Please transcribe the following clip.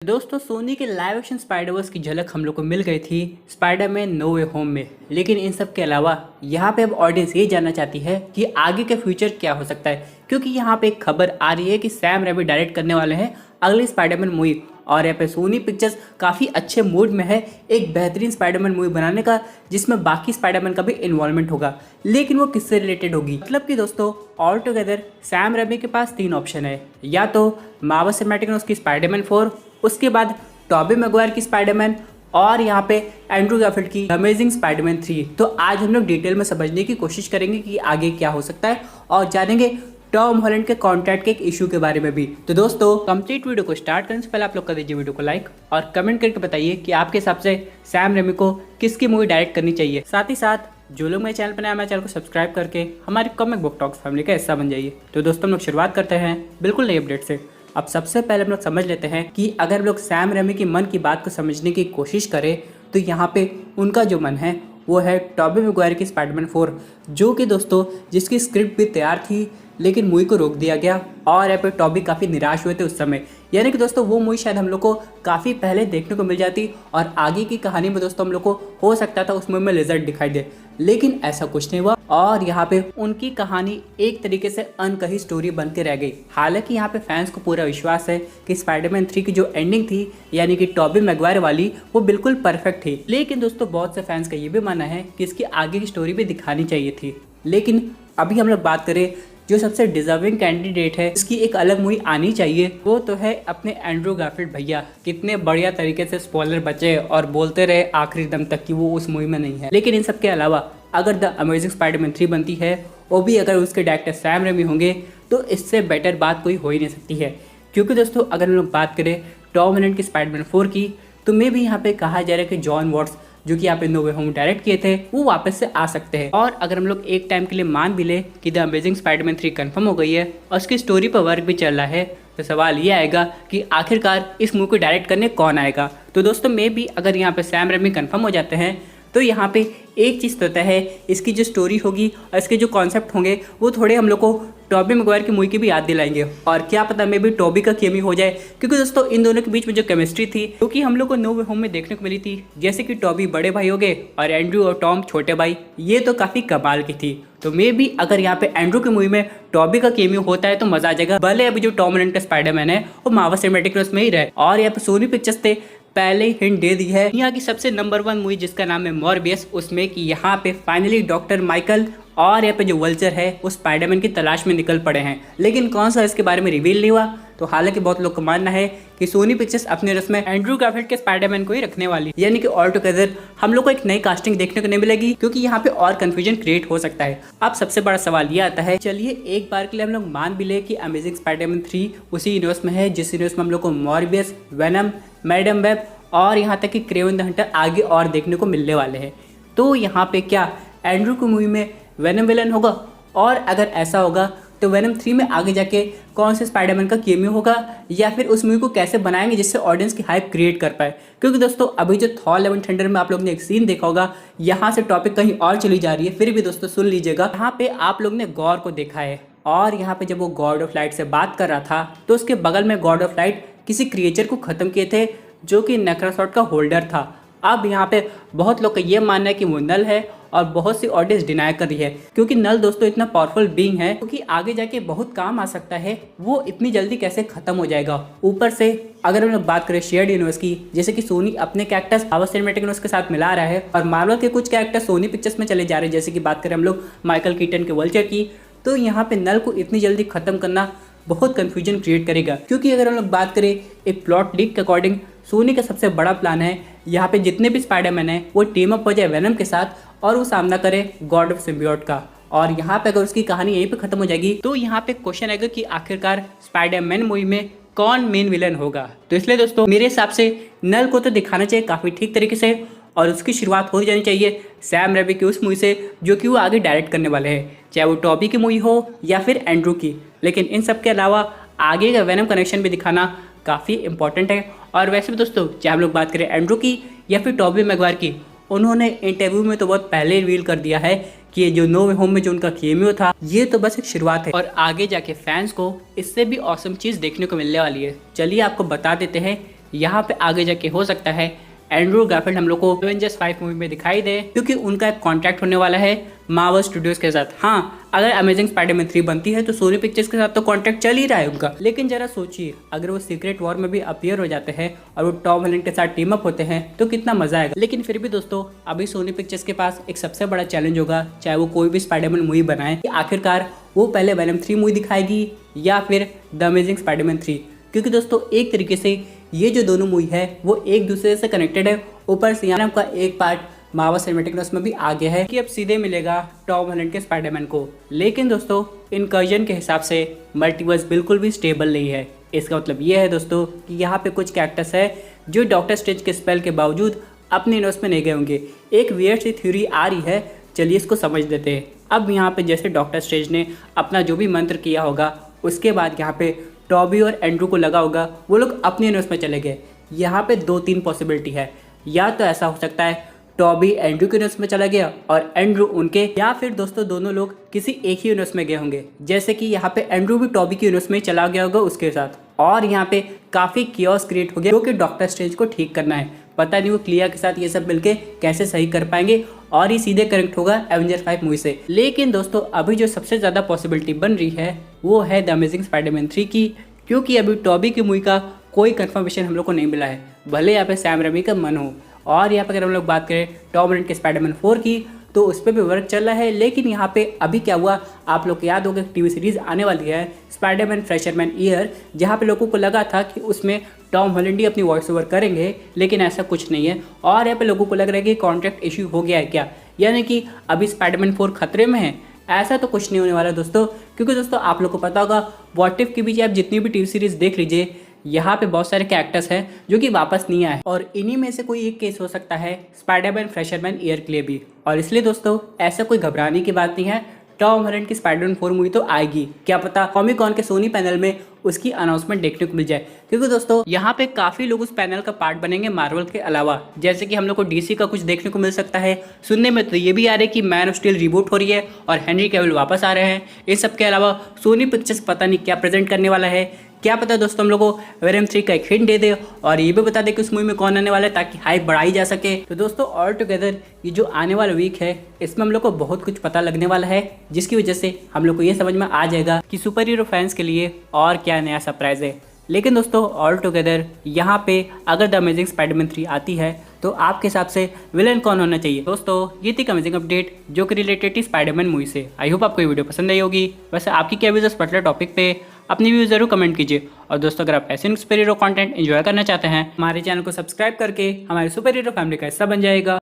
दोस्तों सोनी के live action Spider-Verse की झलक हम लोग को मिल गई थी स्पाइडरमैन नो वे होम में। लेकिन इन सब के अलावा यहाँ पे अब ऑडियंस ये जानना चाहती है कि आगे का फ्यूचर क्या हो सकता है, क्योंकि यहाँ पे एक खबर आ रही है कि सैम रेमी डायरेक्ट करने वाले हैं अगली स्पाइडरमैन मूवी। और यहाँ पे सोनी पिक्चर्स काफ़ी अच्छे मूड में है एक बेहतरीन स्पाइडरमैन मूवी बनाने का, जिसमें बाकी स्पाइडरमैन का भी इन्वॉल्वमेंट होगा। लेकिन वो किससे रिलेटेड होगी? मतलब कि दोस्तों ऑल टुगेदर सैम रेमी के पास 3 ऑप्शन है, या तो मार्वल सिनेमैटिक यूनिवर्स की स्पाइडरमैन 4, उसके बाद टॉबी मैगवायर की स्पाइडरमैन, और यहाँ पे एंड्रू गारफील्ड की अमेजिंग स्पाइडरमैन 3। तो आज हम लोग डिटेल में समझने की कोशिश करेंगे कि आगे क्या हो सकता है और जानेंगे टॉम हॉलैंड के कॉन्ट्रैक्ट के एक इशू के बारे में भी। तो दोस्तों कंप्लीट वीडियो को स्टार्ट करने से पहले आप लोग कर दीजिए वीडियो को लाइक और कमेंट करके बताइए कि आपके हिसाब से सैम रेमी को किसकी मूवी डायरेक्ट करनी चाहिए। साथ ही साथ जो लोग मेरे चैनल पर नए, हमारे चैनल को सब्सक्राइब करके हमारी कॉमिक बुक टॉक्स फैमिली का हिस्सा बन जाइए। तो दोस्तों हम लोग शुरुआत करते हैं बिल्कुल नई अपडेट से। अब सबसे पहले हम लोग समझ लेते हैं कि अगर हम लोग सैम रेमी की मन की बात को समझने की कोशिश करें तो यहाँ पे उनका जो मन है वो है टॉबी मैगवायर की स्पाइडरमैन 4, जो कि दोस्तों जिसकी स्क्रिप्ट भी तैयार थी लेकिन मूवी को रोक दिया गया। और यहाँ पे टॉबी काफ़ी निराश हुए थे उस समय, यानी कि दोस्तों वो मूवी शायद हम लोग को काफ़ी पहले देखने को मिल जाती और आगे की कहानी में दोस्तों हम लोग को हो सकता था उस मूवी में रिजल्ट दिखाई दे। लेकिन ऐसा कुछ नहीं हुआ और यहाँ पे उनकी कहानी एक तरीके से अनकही स्टोरी बन के रह गई। हालांकि यहाँ पे फैंस को पूरा विश्वास है कि स्पाइडरमैन 3 की जो एंडिंग थी यानी कि टॉबी मैगवायर वाली, वो बिल्कुल परफेक्ट थी। लेकिन दोस्तों बहुत से फैंस का ये भी मानना है कि इसकी आगे की स्टोरी भी दिखानी चाहिए थी। लेकिन अभी हम लोग बात करें जो सबसे डिजर्विंग कैंडिडेट है इसकी एक अलग मूवी आनी चाहिए, वो तो है अपने एंड्रू गारफील्ड भैया। कितने बढ़िया तरीके से स्पॉइलर बचे और बोलते रहे आखिरी दम तक कि वो उस मूवी में नहीं है। लेकिन इन सब के अलावा अगर द अमेजिंग स्पाइडरमैन 3 बनती है, वो भी अगर उसके डायरेक्टर सैम रेमी होंगे, तो इससे बेटर बात कोई हो ही नहीं सकती है। क्योंकि दोस्तों अगर हम लोग बात करें टॉम हॉलैंड की स्पाइडरमैन 4 की, तो मैं भी यहाँ पे कहा जा रहा है कि जॉन वॉट्स जो कि यहाँ पे नो वे होम डायरेक्ट किए थे वो वापस से आ सकते हैं। और अगर हम लोग एक टाइम के लिए मान भी ले कि द अमेजिंग स्पाइडरमैन 3 कंफर्म हो गई है और उसकी स्टोरी पर वर्क भी चल रहा है, तो सवाल ये आएगा कि आखिरकार इस मूवी को डायरेक्ट करने कौन आएगा। तो दोस्तों मे भी अगर यहाँ पे सैम रेमी कंफर्म हो जाते हैं तो यहाँ पे एक चीज़ तो तय है, इसकी जो स्टोरी होगी और इसके जो कॉन्सेप्ट होंगे वो थोड़े हम लोग को टॉबी मैगवायर की मूवी की भी याद दिलाएंगे। और क्या पता मे भी टॉबी का केमी हो जाए, क्योंकि दोस्तों इन दोनों के बीच में जो केमिस्ट्री थी क्योंकि हम लोग को नो वे होम में देखने को मिली थी, जैसे कि टॉबी बड़े भाई हो गए और एंड्रू और टॉम छोटे भाई, ये तो काफ़ी कमाल की थी। तो मे भी अगर यहाँ पे एंड्रू की मूवी में टॉबी का केमी होता है तो मजा आ जाएगा। भले अभी जो टॉम हॉलैंड का स्पाइडरमैन है वो मार्वल सिनेमैटिक यूनिवर्स में ही रहे। और यहाँ पे सोनी पिक्चर्स ने पहले ही हिंट दे दी है यहाँ की सबसे नंबर 1 मूवी जिसका नाम है मॉर्बियस, उसमें कि यहाँ पे फाइनली डॉक्टर माइकल और यहाँ पे जो वल्चर है वो स्पाइडरमैन की तलाश में निकल पड़े हैं। लेकिन कौन सा इसके बारे में रिवील नहीं हुआ। तो हालांकि बहुत लोग का मानना है कि सोनी पिक्चर्स अपने रस में एंड्रू गारफील्ड के स्पाइडरमैन को ही रखने वाली, यानी कि ऑल टुगेदर हम लोग को एक नई कास्टिंग देखने को नहीं मिलेगी, क्योंकि यहाँ पे और कंफ्यूजन क्रिएट हो सकता है। अब सबसे बड़ा सवाल ये आता है, चलिए एक बार के लिए हम लोग मान भी ले कि अमेजिंग स्पाइडरमैन 3 उसी यूनिवर्स में है जिस यूनिवर्स में हम लोग को मॉर्बियस, वेनम, मैडम वेब और यहाँ तक कि क्रेवन द हंटर आगे और देखने को मिलने वाले हैं। तो यहाँ पे क्या एंड्रू की मूवी में वेनम विलन होगा? और अगर ऐसा होगा तो वेनम 3 में आगे जाके कौन से स्पाइडरमैन का केमियो होगा, या फिर उस मूवी को कैसे बनाएंगे जिससे ऑडियंस की हाइप क्रिएट कर पाए? क्योंकि दोस्तों अभी जो थॉर लव एंड थंडर में आप लोग ने एक सीन देखा होगा, यहाँ से टॉपिक कहीं और चली जा रही है। फिर भी दोस्तों सुन लीजिएगा, यहाँ पे आप लोग ने गॉर को देखा है और यहाँ पे जब वो गॉड ऑफ लाइट से बात कर रहा था तो उसके बगल में गॉड ऑफ लाइट किसी क्रिएचर को खत्म किए थे जो कि नेक्रोसॉर्ड का होल्डर था। अब यहाँ पे बहुत लोग का ये मानना है कि वो नल है और बहुत सी ऑडियंस डिनाई कर रही है, क्योंकि नल दोस्तों इतना पावरफुल बीइंग है क्योंकि आगे जाके बहुत काम आ सकता है। वो इतनी जल्दी कैसे खत्म हो जाएगा? ऊपर से अगर हम लोग बात करें शेयर्ड यूनिवर्स की, जैसे कि सोनी अपने कैरेक्टर्स मार्वल सिनेमैटिक यूनिवर्स के साथ मिला रहा है और मार्वल के कुछ कैरेक्टर सोनी पिक्चर्स में चले जा रहे हैं, जैसे कि बात करें हम लोग माइकल कीटन के वल्चर की, तो यहाँ पे नल को इतनी जल्दी खत्म करना बहुत कंफ्यूजन क्रिएट करेगा। क्योंकि अगर हम लोग बात करें एक प्लॉट लीक के अकॉर्डिंग, सोनी का सबसे बड़ा प्लान है यहाँ पे जितने भी स्पाइडरमैन है वो टीम अप हो जाए वेनम के साथ और वो सामना करे गॉड ऑफ सिम्बियोट का। और यहाँ पे अगर उसकी कहानी यहीं पे खत्म हो जाएगी तो यहाँ पे क्वेश्चन आएगा कि आखिरकार स्पाइडरमैन मूवी में कौन मेन विलन होगा। तो इसलिए दोस्तों मेरे हिसाब से नल को तो दिखाना चाहिए काफ़ी ठीक तरीके से और उसकी शुरुआत हो जानी चाहिए सैम रेमी की उस मूवी से जो कि वो आगे डायरेक्ट करने वाले हैं, चाहे वो टॉबी की मूवी हो या फिर एंड्रू की। लेकिन इन सब के अलावा आगे का वेनम कनेक्शन भी दिखाना काफ़ी इंपॉर्टेंट है। और वैसे भी दोस्तों चाहे हम लोग बात करें एंड्रू की या फिर टॉबी मैगवायर की, उन्होंने इंटरव्यू में तो बहुत पहले रिवील कर दिया है कि ये जो नो वे होम में जो उनका केमियो था ये तो बस एक शुरुआत है और आगे जाके फैंस को इससे भी ऑसम चीज़ देखने को मिलने वाली है। चलिए आपको बता देते हैं यहाँ पे आगे जाके हो सकता है एंड्रू गारफील्ड हम लोग को एवेंजर्स 5 मूवी में दिखाई दे, क्योंकि उनका एक कॉन्ट्रैक्ट होने वाला है मार्वल स्टूडियोज के साथ। हाँ, अगर अमेजिंग स्पाइडरमैन 3 बनती है तो सोनी पिक्चर्स के साथ तो कॉन्ट्रैक्ट चल ही रहा है उनका। लेकिन जरा सोचिए, अगर वो सीक्रेट वॉर में भी अपीयर हो जाते हैं और वो टॉम हॉलैंड के साथ टीम अप होते हैं तो कितना मजा आएगा। लेकिन फिर भी दोस्तों, अभी सोनी पिक्चर्स के पास एक सबसे बड़ा चैलेंज होगा, चाहे वो कोई भी स्पाइडरमैन मूवी बनाए, कि आखिरकार वो पहले वेनम 3 मूवी दिखाएगी या फिर द अमेजिंग स्पाइडरमैन 3। क्योंकि दोस्तों एक तरीके से ये जो दोनों मूवी है वो एक दूसरे से कनेक्टेड है। ऊपर से यहाँ का एक पार्ट मार्वल सिनेमैटिक यूनिवर्स में भी आ गया है कि अब सीधे मिलेगा टॉम हॉलैंड के स्पाइडरमैन को। लेकिन दोस्तों इनकर्जन के हिसाब से मल्टीवर्स बिल्कुल भी स्टेबल नहीं है। इसका मतलब ये है दोस्तों कि यहाँ पे कुछ कैरेक्टर्स है जो डॉक्टर स्ट्रेंज के स्पेल के बावजूद अपने यूनिवर्स में नहीं गए होंगे। एक वियर्ड सी थ्योरी आ रही है, चलिए इसको समझ लेते हैं। अब यहाँ पे जैसे डॉक्टर स्ट्रेंज ने अपना जो भी मंत्र किया होगा, उसके बाद यहाँ पे टॉबी और एंड्रू को लगा होगा वो लोग अपने यूनिवर्स में चले गए। यहाँ पे 2-3 पॉसिबिलिटी है। या तो ऐसा हो सकता है टॉबी एंड्रू के यूनिवर्स में चला गया और एंड्रू उनके, या फिर दोस्तों दोनों लोग किसी एक ही यूनिवर्स में गए होंगे। जैसे कि यहाँ पे एंड्रू भी टॉबी के यूनिवर्स में चला गया होगा उसके साथ, और यहाँ पे काफ़ी कियोस क्रिएट हो गया जो कि डॉक्टर स्ट्रेंज को ठीक करना है। पता नहीं वो क्लिया के साथ ये सब मिलके कैसे सही कर पाएंगे, और ये सीधे कनेक्ट होगा एवेंजर 5 मूवी से। लेकिन दोस्तों अभी जो सबसे ज़्यादा पॉसिबिलिटी बन रही है वो है द अमेजिंग स्पाइडरमैन 3 की, क्योंकि अभी टॉबी की मूवी का कोई कंफर्मेशन हम लोग को नहीं मिला है। भले यहाँ पे सैम रेमी का मन हो, और यहाँ पे अगर हम लोग बात करें टॉम हॉलैंड के स्पाइडरमैन 4 की तो उस पर भी वर्क चल रहा है। लेकिन यहाँ पे अभी क्या हुआ, आप लोग को याद होगा टीवी सीरीज़ आने वाली है स्पाइडरमैन फ्रेशरमैन ईयर, जहाँ पे लोगों को लगा था कि उसमें टॉम हॉलैंड ही अपनी वॉइस ओवर करेंगे, लेकिन ऐसा कुछ नहीं है। और यहाँ पे लोगों को लग रहा है कि कॉन्ट्रैक्ट इशू हो गया है क्या, यानी कि अभी स्पाइडरमैन 4 खतरे में है। ऐसा तो कुछ नहीं होने वाला दोस्तों, क्योंकि दोस्तों आप लोग को पता होगा व्हाट इफ के बीच आप जितनी भी टीवी सीरीज देख लीजिए, यहाँ पे बहुत सारे कैरेक्टर्स हैं जो कि वापस नहीं आए, और इन्हीं में से कोई एक केस हो सकता है स्पाइडरमैन फ्रेशरमैन ईयर के लिए भी। और इसलिए दोस्तों ऐसा कोई घबराने की बात नहीं है, टॉम हॉलैंड की स्पाइडरमैन 4 मूवी तो आएगी। क्या पता कॉमिक कॉन के सोनी पैनल में उसकी अनाउंसमेंट देखने को मिल जाए, क्योंकि दोस्तों यहाँ पे काफ़ी लोग उस पैनल का पार्ट बनेंगे मार्वल के अलावा। जैसे कि हम लोग को डीसी का कुछ देखने को मिल सकता है। सुनने में तो ये भी आ रहा है कि मैन ऑफ स्टील रिबूट हो रही है और हेनरी कैविल वापस आ रहे हैं। इस सब के अलावा सोनी पिक्चर्स पता नहीं क्या प्रेजेंट करने वाला है। क्या पता दोस्तों हम लोग को वेनम 3 का एक हिंट दे दे और ये भी बता दे कि उस मूवी में कौन आने वाला है, ताकि हाइप बढ़ाई जा सके। तो दोस्तों ऑल टुगेदर ये जो आने वाला वीक है इसमें हम लोग को बहुत कुछ पता लगने वाला है, जिसकी वजह से हम लोग को ये समझ में आ जाएगा कि सुपर हीरो फैंस के लिए और क्या नया सरप्राइज है। लेकिन दोस्तों ऑल टुगेदर यहाँ पे अगर द अमेजिंग स्पाइडरमैन 3 आती है तो आपके हिसाब से विलन कौन होना चाहिए। दोस्तों ये थी अमेजिंग अपडेट जो कि रिलेटेड थी स्पाइडरमैन मूवी से। आई होप आपको ये वीडियो पसंद आई होगी। वैसे आपकी क्या व्यूज़ इस पर्टिकुलर टॉपिक पे, अपनी व्यूज़ जरूर कमेंट कीजिए। और दोस्तों अगर आप ऐसे सुपर हीरो कंटेंट एंजॉय करना चाहते हैं, हमारे चैनल को सब्सक्राइब करके हमारे सुपर हीरो फैमिली का हिस्सा बन जाएगा।